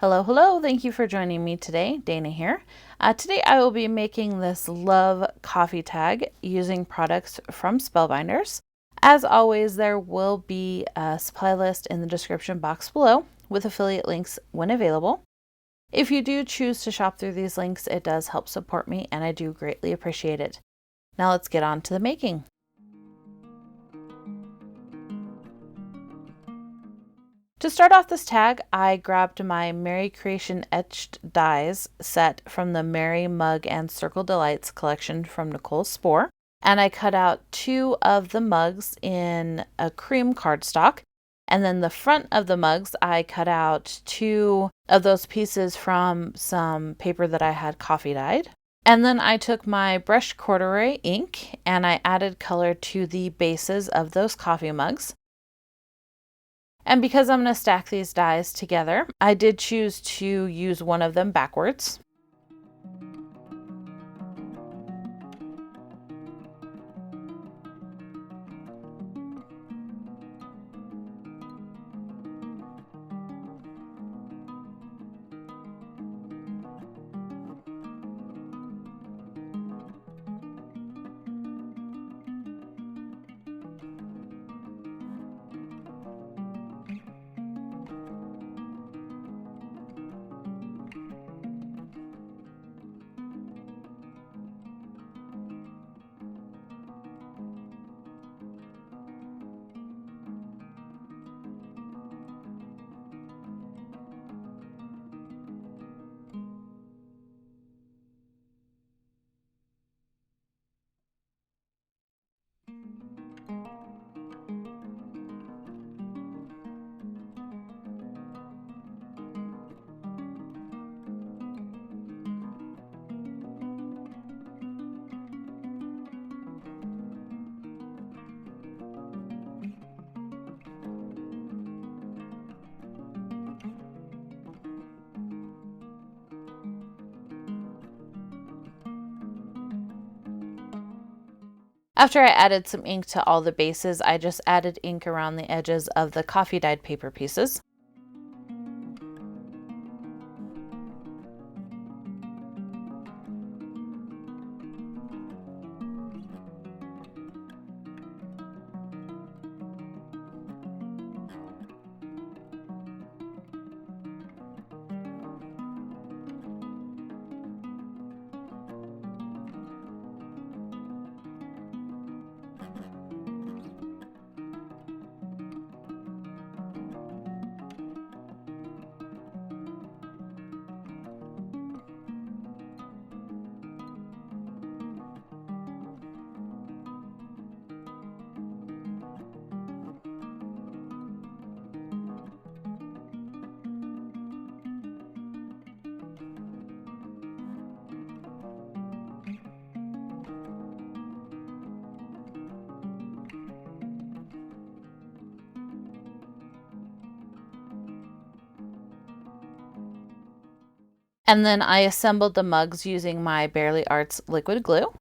Hello, hello. Thank you for joining me today. Dana here. Today I will be making this love coffee tag using products from Spellbinders. As always, there will be a supply list in the description box below with affiliate links when available. If you do choose to shop through these links, it does help support me and I do greatly appreciate it. Now let's get on to the making. To start off this tag, I grabbed my Merry Creation etched dies set from the Merry Mug and Circle Delights collection from Nicole Spohr, and I cut out 2 of the mugs in a cream cardstock, and then the front of the mugs I cut out 2 of those pieces from some paper that I had coffee dyed. And then I took my brushed corduroy ink and I added color to the bases of those coffee mugs. And because I'm going to stack these dies together, I did choose to use one of them backwards. After I added some ink to all the bases, I just added ink around the edges of the coffee dyed paper pieces. And then I assembled the mugs using my Barely Arts liquid glue.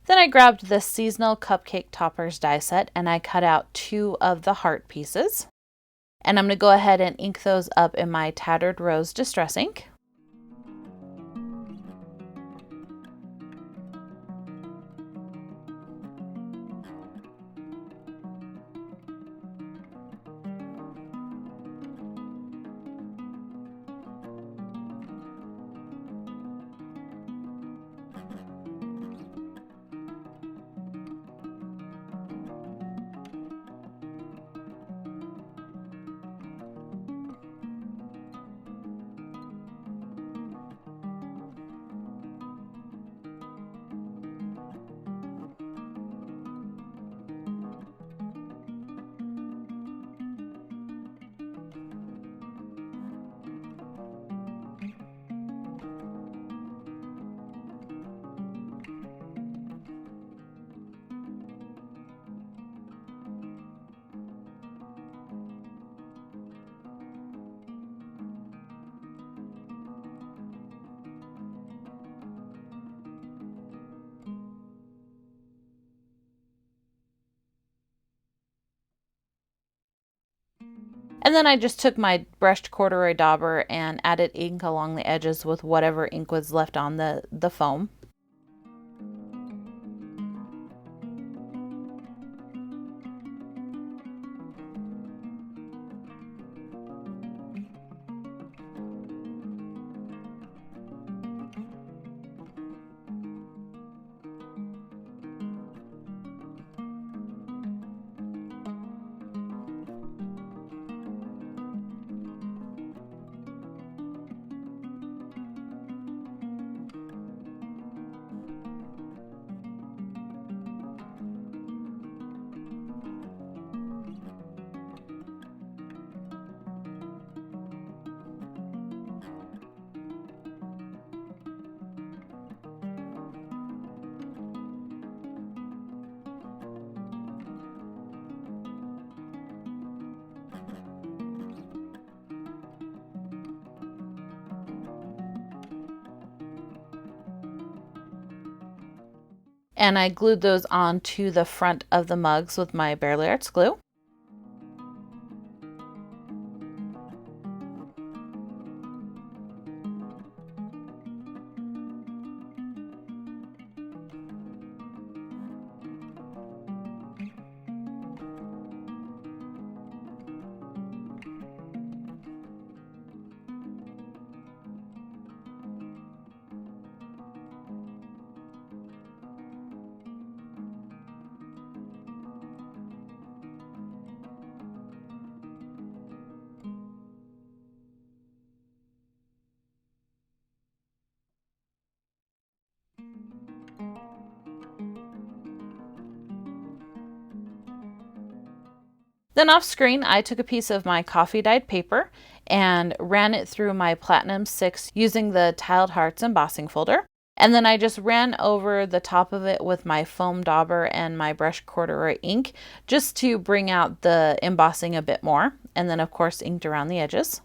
Then I grabbed the seasonal cupcake toppers die set and I cut out 2 of the heart pieces. And I'm going to go ahead and ink those up in my Tattered Rose Distress ink. And then I just took my brushed corduroy dauber and added ink along the edges with whatever ink was left on the foam. And I glued those onto the front of the mugs with my Bearly Arts glue. Then off screen, I took a piece of my coffee dyed paper and ran it through my Platinum 6 using the Tiled Hearts embossing folder. And then I just ran over the top of it with my foam dauber and my brushed corduroy ink just to bring out the embossing a bit more. And then of course inked around the edges.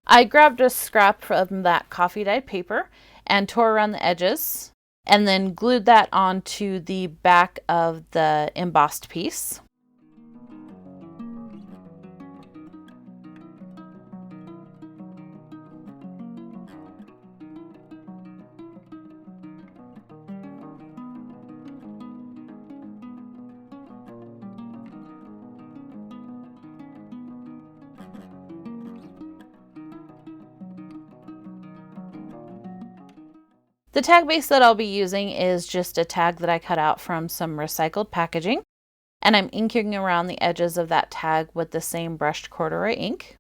I grabbed a scrap from that coffee dyed paper and tore around the edges and then glued that onto the back of the embossed piece. The tag base that I'll be using is just a tag that I cut out from some recycled packaging, and I'm inking around the edges of that tag with the same brushed corduroy ink.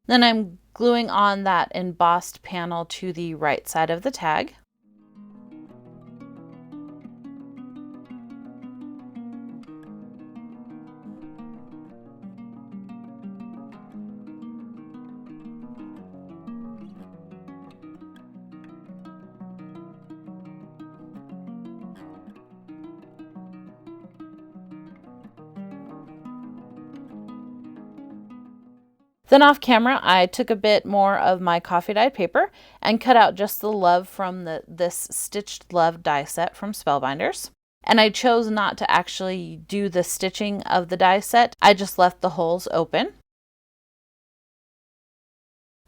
Then I'm gluing on that embossed panel to the right side of the tag. Then off camera, I took a bit more of my coffee dyed paper and cut out just the love from this stitched love die set from Spellbinders. And I chose not to actually do the stitching of the die set. I just left the holes open.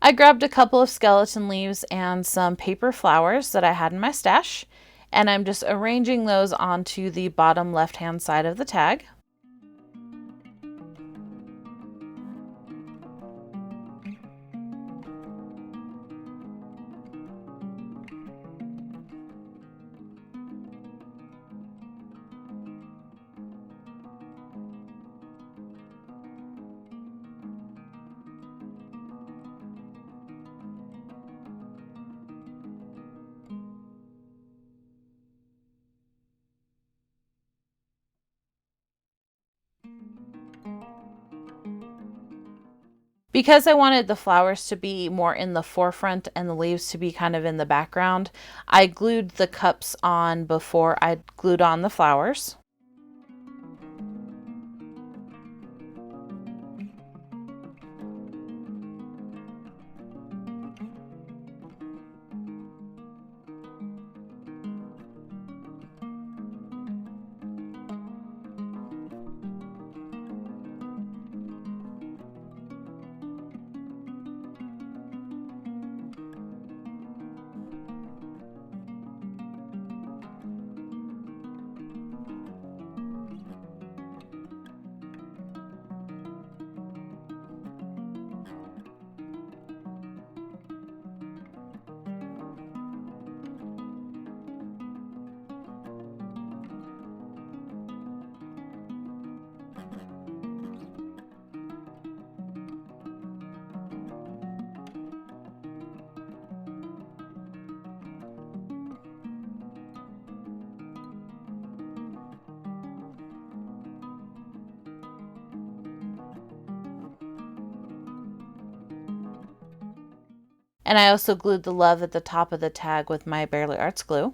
I grabbed a couple of skeleton leaves and some paper flowers that I had in my stash, and I'm just arranging those onto the bottom left-hand side of the tag. Because I wanted the flowers to be more in the forefront and the leaves to be kind of in the background, I glued the cups on before I glued on the flowers. And I also glued the love at the top of the tag with my Bearly Arts glue.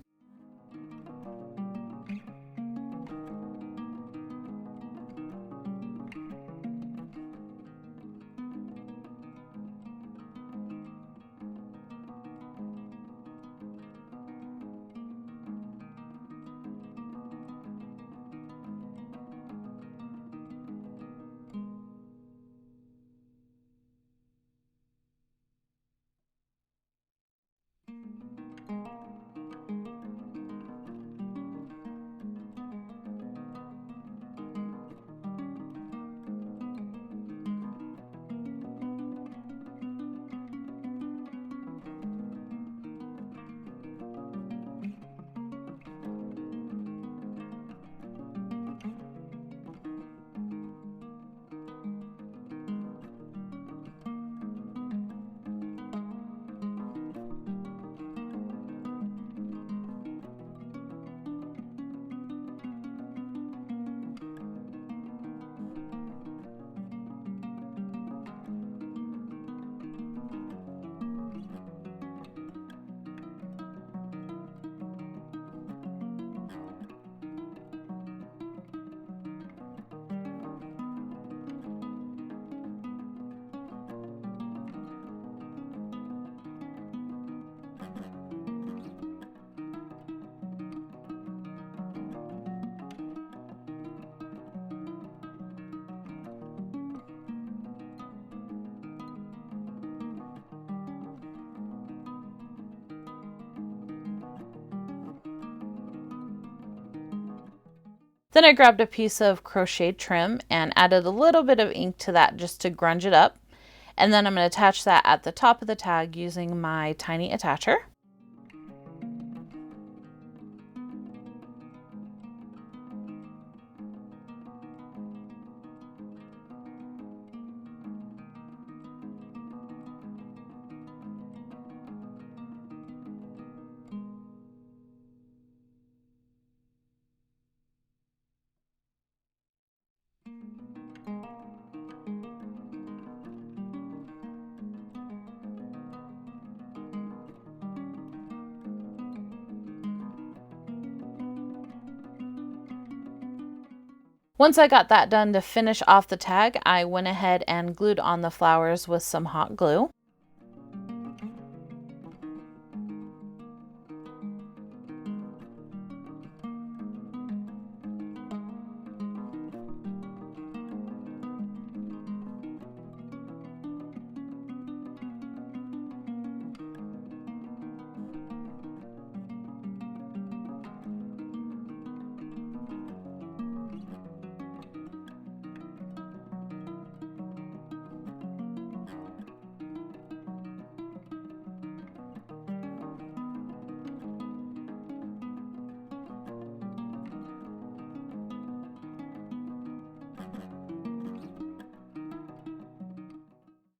Then I grabbed a piece of crocheted trim and added a little bit of ink to that just to grunge it up. And then I'm going to attach that at the top of the tag using my tiny attacher. Once I got that done to finish off the tag, I went ahead and glued on the flowers with some hot glue.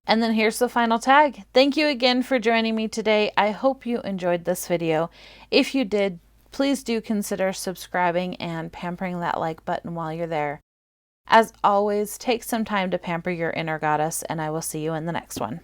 And then here's the final tag. Thank you again for joining me today. I hope you enjoyed this video. If you did, please do consider subscribing and pampering that like button while you're there. As always, take some time to pamper your inner goddess, and I will see you in the next one.